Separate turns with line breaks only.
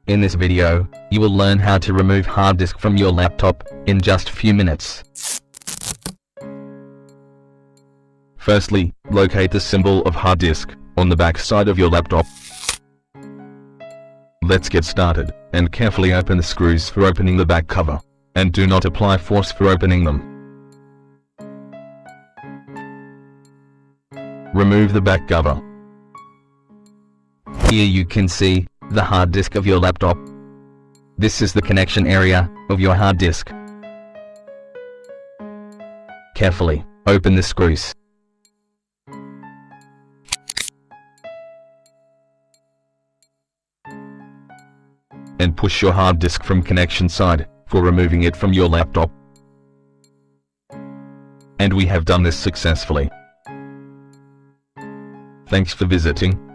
In this video, you will learn how to remove hard disk from your laptop in just a few minutes. Firstly, locate the symbol of hard disk on the back side of your laptop. Let's get started, and carefully open the screws for opening the back cover, and do not apply force for opening them. Remove the back cover. Here you can see the hard disk of your laptop. This is the connection area of your hard disk. Carefully open the screws. And push your hard disk from connection side for removing it from your laptop. And we have done this successfully. Thanks for visiting.